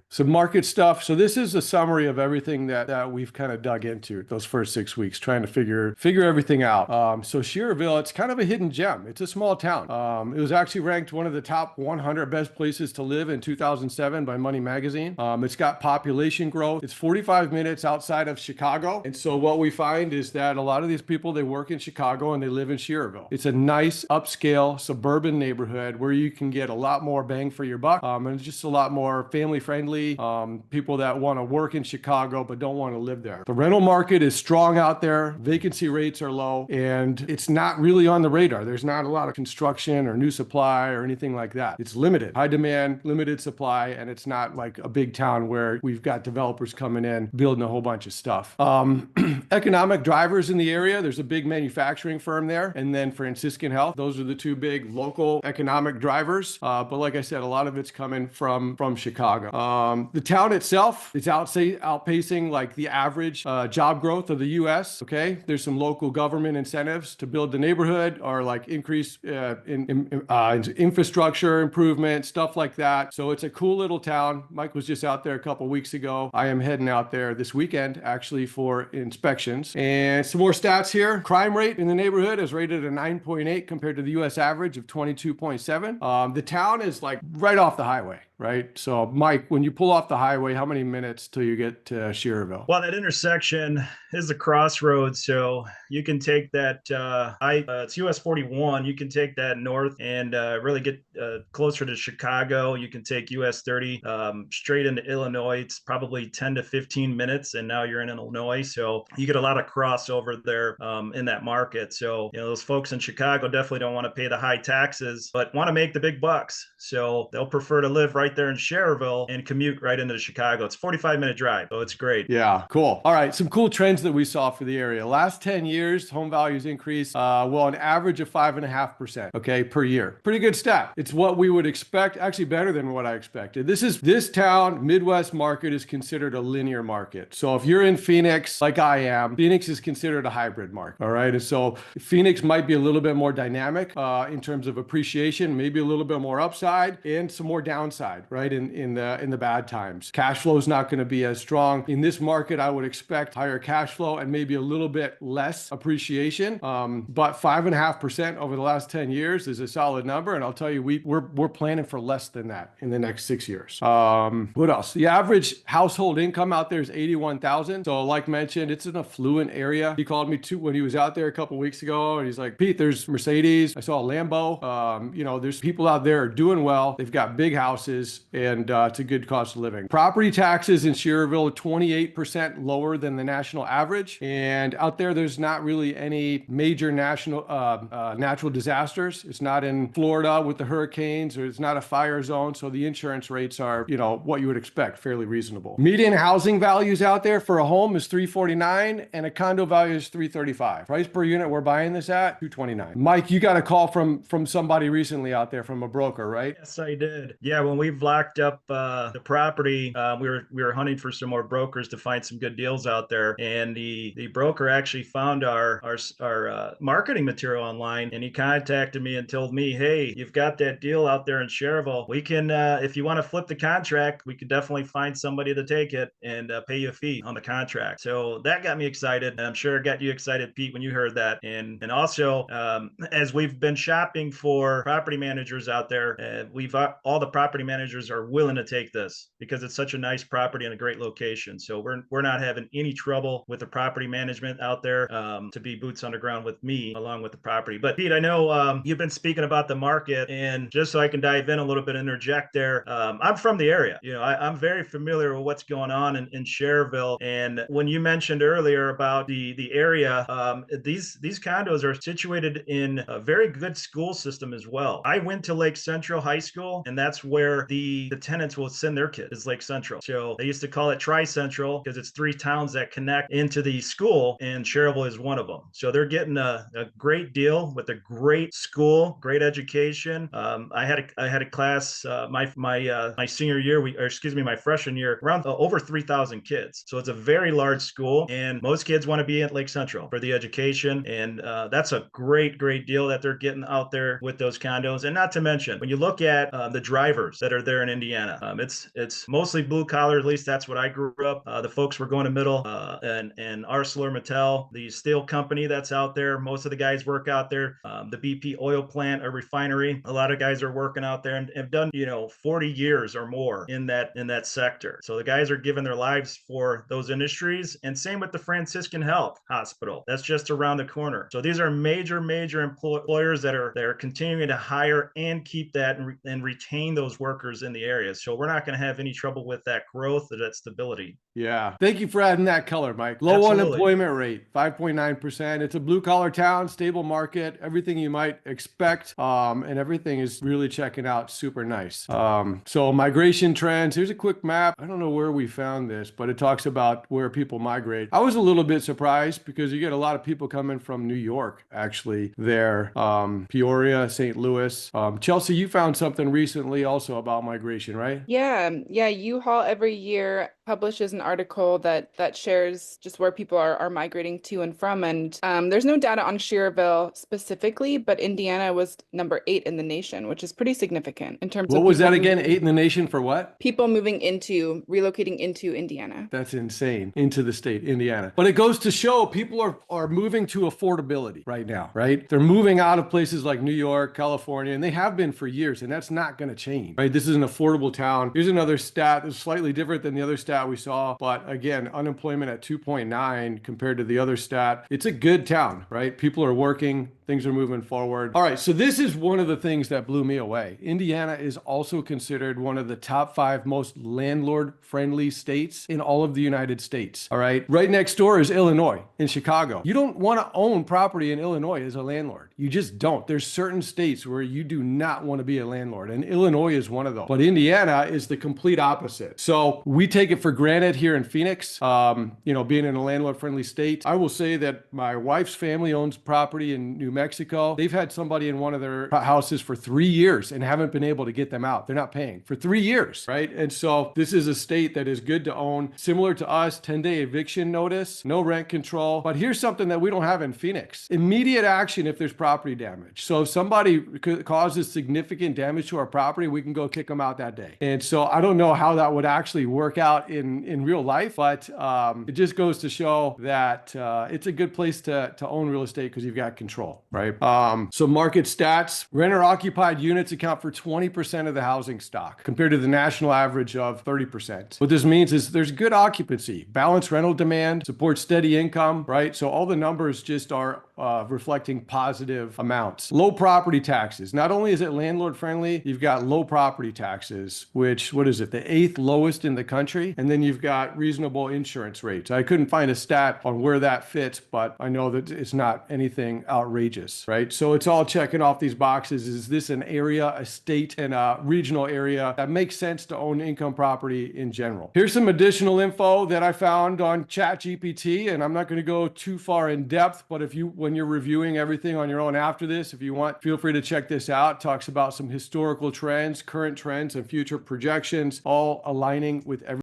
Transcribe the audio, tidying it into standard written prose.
Some market stuff. So this is a summary of everything that we've kind of dug into those first 6 weeks, trying to figure everything out. So Shearville, it's kind of a hidden gem. It's a small town. It was actually ranked one of the top 100 best places to live in 2007 by Money Magazine. It's got population growth. It's 45 minutes outside of Chicago. And so what we find is that a lot of these people, they work in Chicago and they live in Shearville. It's a nice upscale suburban neighborhood where you can get a lot more bang for your buck. And it's just a lot more family friendly. People that want to work in Chicago but don't want to live there. The rental market is strong out there. Vacancy rates are low, and it's not really on the radar. There's not a lot of construction or new supply or anything like that. It's limited, high demand, limited supply, and it's not like a big town where we've got developers coming in building a whole bunch of stuff. Economic drivers in the area. There's a big manufacturing firm there, and then Franciscan Health. Those are the two big local economic drivers. But like I said, a lot of it's coming from Chicago. The town itself is outpacing like the average job growth of the U.S. Okay, there's some local government incentives to build the neighborhood or like increase in infrastructure improvement, stuff like that. So it's a cool little town. Mike was just out there a couple weeks ago. I am heading out there this weekend actually for inspections. And some more stats here. Crime rate in the neighborhood is rated a 9.8 compared to the U.S. average of 22.7. The town is like right off the highway, right? So Mike, when you pull off the highway, how many minutes till you get to Shearville? Well, that intersection is the crossroads, so you can take that. It's US 41. You can take that north and really get closer to Chicago. You can take US 30 straight into Illinois. It's probably 10 to 15 minutes, and now you're in Illinois. So you get a lot of crossover there in that market. So those folks in Chicago definitely don't want to pay the high taxes, but want to make the big bucks. So they'll prefer to live right there in Cherville and commute right into Chicago. It's a 45-minute drive, so it's great. Yeah, cool. All right, some cool trends that we saw for the area. Last 10 years, home values increased, an average of 5.5%, okay, per year. Pretty good stat. It's what we would expect, actually better than what I expected. This town, Midwest market is considered a linear market. So if you're in Phoenix, like I am, Phoenix is considered a hybrid market, all right? And so Phoenix might be a little bit more dynamic in terms of appreciation, maybe a little bit more upside and some more downside, right, in the bad times. Cash flow is not going to be as strong. In this market, I would expect higher cash flow and maybe a little bit less appreciation. But 5.5% over the last 10 years is a solid number. And I'll tell you, we're planning for less than that in the next 6 years. What else? The average household income out there is $81,000. So like mentioned, it's an affluent area. He called me when he was out there a couple weeks ago, and he's like, Pete, there's Mercedes. I saw a Lambo. There's people out there are doing well. They've got big houses, and it's a good cost of living. Property taxes in Shearville are 28% lower than the national average. And out there's not really any major natural disasters. It's not in Florida with the hurricanes, or it's not a fire zone. So the insurance rates are, what you would expect, fairly reasonable. Median housing values out there for a home is $349 and a condo value is $335. Price per unit we're buying this at $229. Mike, you got a call from somebody recently out there, from a broker, right? Yes, I did. Yeah, when we locked up the property, we were hunting for some more brokers to find some good deals out there, and the broker actually found our marketing material online, and he contacted me and told me, hey, you've got that deal out there in Cherville. We can, if you want to flip the contract, we could definitely find somebody to take it and pay you a fee on the contract. So that got me excited, and I'm sure it got you excited, Pete, when you heard that. And also, as we've been shopping for property managers out there, all the property managers are willing to take this because it's such a nice property and a great location. So we're not having any trouble with the property management out there to be boots on the ground with me along with the property. But Pete, I know you've been speaking about the market, and just so I can dive in a little bit, interject there. I'm from the area. I'm very familiar with what's going on in Cherville. And when you mentioned earlier about the area, these condos are situated in a very good school system as well. I went to Lake Central High School, and that's where the tenants will send their kids, is Lake Central. So they used to call it Tri-Central because it's three towns that connect into the school, and Cherville is one of them. So they're getting a great deal with a great school, great education. I had a class my senior year, my freshman year, around over 3,000 kids. So it's a very large school, and most kids want to be at Lake Central for the education, and that's a great deal that they're getting out there with those condos. And not to mention, when you look at the drivers that are there in Indiana, it's it's mostly blue collar. At least that's what I grew up. The folks were going to middle, and ArcelorMittal, the steel company that's out there. Most of the guys work out there. The BP oil plant, a refinery. A lot of guys are working out there and have done 40 years or more in that sector. So the guys are giving their lives for those industries. And same with the Franciscan Health Hospital. That's just around the corner. So these are major employers that are continuing to hire and keep that and retain those workers in the area. So we're not going to have any trouble with that growth or that stability. Yeah. Thank you for adding that color, Mike. Low unemployment rate, 5.9%. It's a blue collar town, stable market, everything you might expect. And everything is really checking out super nice. So migration trends, here's a quick map. I don't know where we found this, but it talks about where people migrate. I was a little bit surprised because you get a lot of people coming from New York, actually, there. Peoria, St. Louis. Chelsea, you found something recently also about migration, right? Yeah. U-Haul every year publishes an article that shares just where people are migrating to and from. And there's no data on Schererville specifically, but Indiana was number 8 in the nation, which is pretty significant in terms of What was that again? 8 in the nation for what? People relocating into Indiana. That's insane. Into the state, Indiana. But it goes to show people are moving to affordability right now, right? They're moving out of places like New York, California, and they have been for years, and that's not going to change, right? This is an affordable town. Here's another stat that's slightly different than the other stat we saw, but again, unemployment at 2.9 compared to the other stat. It's a good town, right? People are working, things are moving forward. All right, so this is one of the things that blew me away. Indiana is also considered one of the top 5 most landlord-friendly states in all of the United States. All right, right next door is Illinois, in Chicago. You don't want to own property in Illinois as a landlord. You just don't. There's certain states where you do not want to be a landlord, and Illinois is one of those. But Indiana is the complete opposite. So we take it for granted here in Phoenix, being in a landlord-friendly state. I will say that my wife's family owns property in New Mexico. They've had somebody in one of their houses for 3 years and haven't been able to get them out. They're not paying for 3 years, right? And so this is a state that is good to own. Similar to us, 10-day eviction notice, no rent control. But here's something that we don't have in Phoenix. Immediate action if there's property damage. So if somebody causes significant damage to our property, we can go kick them out that day. And so I don't know how that would actually work out in real life, but it just goes to show that it's a good place to own real estate because you've got control, right? So market stats, renter occupied units account for 20% of the housing stock compared to the national average of 30%. What this means is there's good occupancy, balanced rental demand, supports steady income, right? So all the numbers just are reflecting positive amounts. Low property taxes. Not only is it landlord friendly, you've got low property taxes, which, what is it? The 8th lowest in the country. And then you've got reasonable insurance rates. I couldn't find a stat on where that fits, but I know that it's not anything outrageous, right? So it's all checking off these boxes. Is this an area, a state, and a regional area that makes sense to own income property in general? Here's some additional info that I found on ChatGPT, and I'm not going to go too far in depth, but when you're reviewing everything on your own after this, if you want, feel free to check this out. It talks about some historical trends, current trends, and future projections, all aligning with every